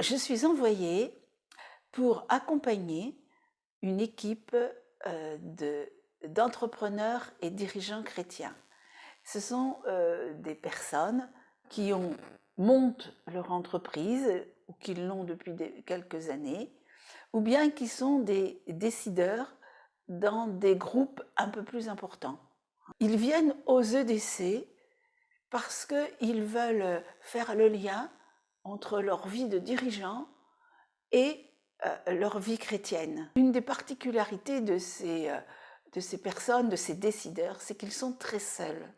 je suis envoyée pour accompagner une équipe d'entrepreneurs et dirigeants chrétiens. Ce sont des personnes qui montent leur entreprise ou qui l'ont depuis quelques années, ou bien qui sont des décideurs dans des groupes un peu plus importants. Ils viennent aux EDC parce qu'ils veulent faire le lien entre leur vie de dirigeant et leur vie chrétienne. Une des particularités de ces personnes, de ces décideurs, c'est qu'ils sont très seuls.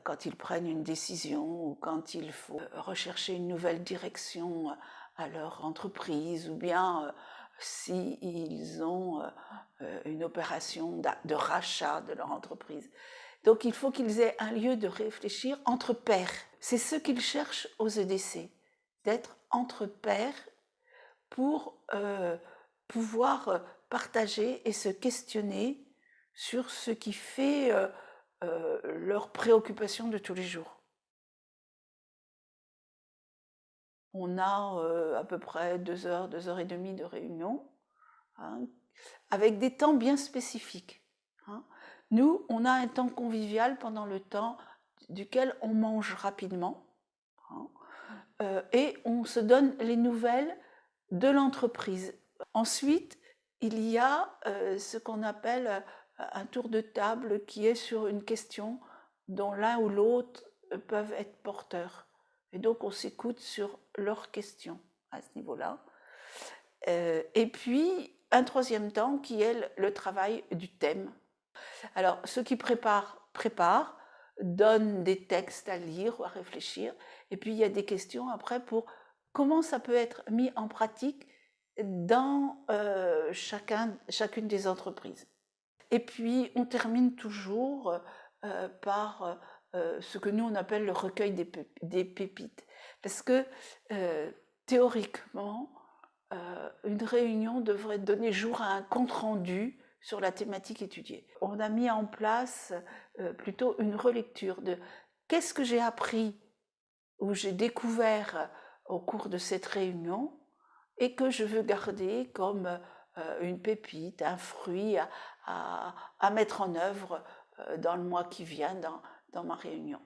Quand ils prennent une décision ou quand il faut rechercher une nouvelle direction à leur entreprise, ou bien s'ils ont une opération de rachat de leur entreprise. Donc il faut qu'ils aient un lieu de réfléchir entre pairs. C'est ce qu'ils cherchent aux EDC, d'être entre pairs pour pouvoir partager et se questionner sur ce qui fait leurs préoccupations de tous les jours. On a à peu près 2 heures, 2 heures et demie de réunion, hein, avec des temps bien spécifiques. Hein. Nous, on a un temps convivial pendant le temps duquel on mange rapidement, hein, et on se donne les nouvelles de l'entreprise. Ensuite, il y a ce qu'on appelle un tour de table qui est sur une question dont l'un ou l'autre peuvent être porteurs. Et donc, on s'écoute sur leurs questions à ce niveau-là. Et puis, un troisième temps qui est le travail du thème. Alors, ceux qui préparent, donnent des textes à lire ou à réfléchir. Et puis, il y a des questions après pour comment ça peut être mis en pratique dans chacune des entreprises. Et puis, on termine toujours par ce que nous, on appelle le recueil des pépites. Parce que, théoriquement, une réunion devrait donner jour à un compte-rendu sur la thématique étudiée. On a mis en place plutôt une relecture de qu'est-ce que j'ai appris ou j'ai découvert au cours de cette réunion et que je veux garder comme une pépite, un fruit à mettre en œuvre dans le mois qui vient, dans ma réunion.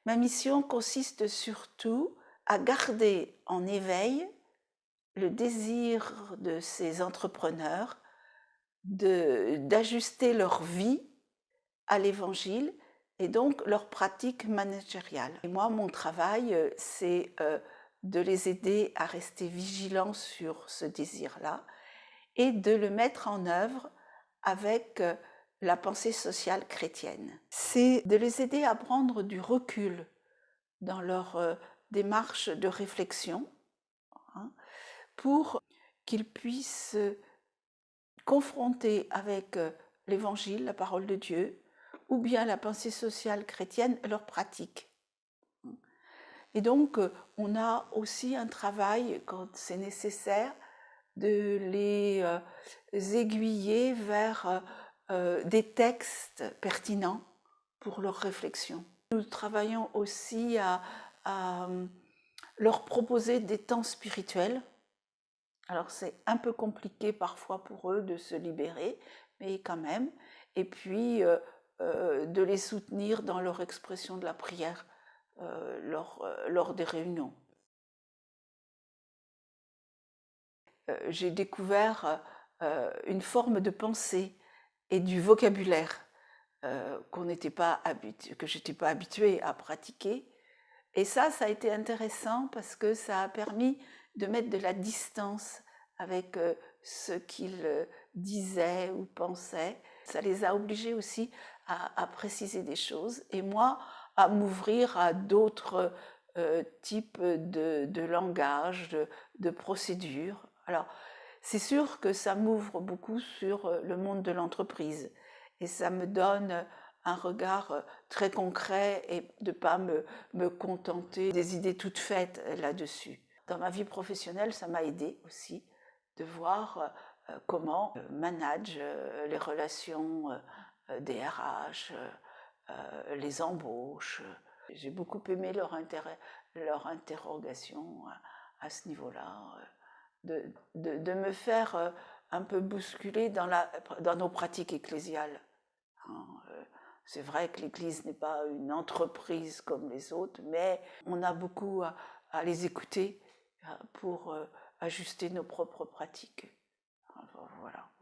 Ma mission consiste surtout à garder en éveil le désir de ces entrepreneurs d'ajuster leur vie à l'Évangile et donc leur pratique managériale. Et moi, mon travail, c'est de les aider à rester vigilants sur ce désir-là et de le mettre en œuvre avec la pensée sociale chrétienne. C'est de les aider à prendre du recul dans leur démarche de réflexion, hein, pour qu'ils puissent confronter avec l'Évangile, la parole de Dieu, ou bien la pensée sociale chrétienne, leurs pratiques. Et donc, on a aussi un travail, quand c'est nécessaire, de les aiguiller vers des textes pertinents pour leur réflexion. Nous travaillons aussi à leur proposer des temps spirituels. Alors c'est un peu compliqué parfois pour eux de se libérer, mais quand même. Et puis de les soutenir dans leur expression de la prière lors des réunions. J'ai découvert une forme de pensée et du vocabulaire que je n'étais pas habituée à pratiquer. Et ça a été intéressant parce que ça a permis de mettre de la distance avec ce qu'ils disaient ou pensaient. Ça les a obligés aussi à préciser des choses et moi à m'ouvrir à d'autres types de langage, de procédures. Alors, c'est sûr que ça m'ouvre beaucoup sur le monde de l'entreprise et ça me donne un regard très concret et de ne pas me contenter des idées toutes faites là-dessus. Dans ma vie professionnelle, ça m'a aidé aussi de voir comment manage les relations des RH, les embauches. J'ai beaucoup aimé leur interrogation à ce niveau-là, de me faire un peu bousculer dans nos pratiques ecclésiales. C'est vrai que l'Église n'est pas une entreprise comme les autres, mais on a beaucoup à les écouter pour ajuster nos propres pratiques. Voilà.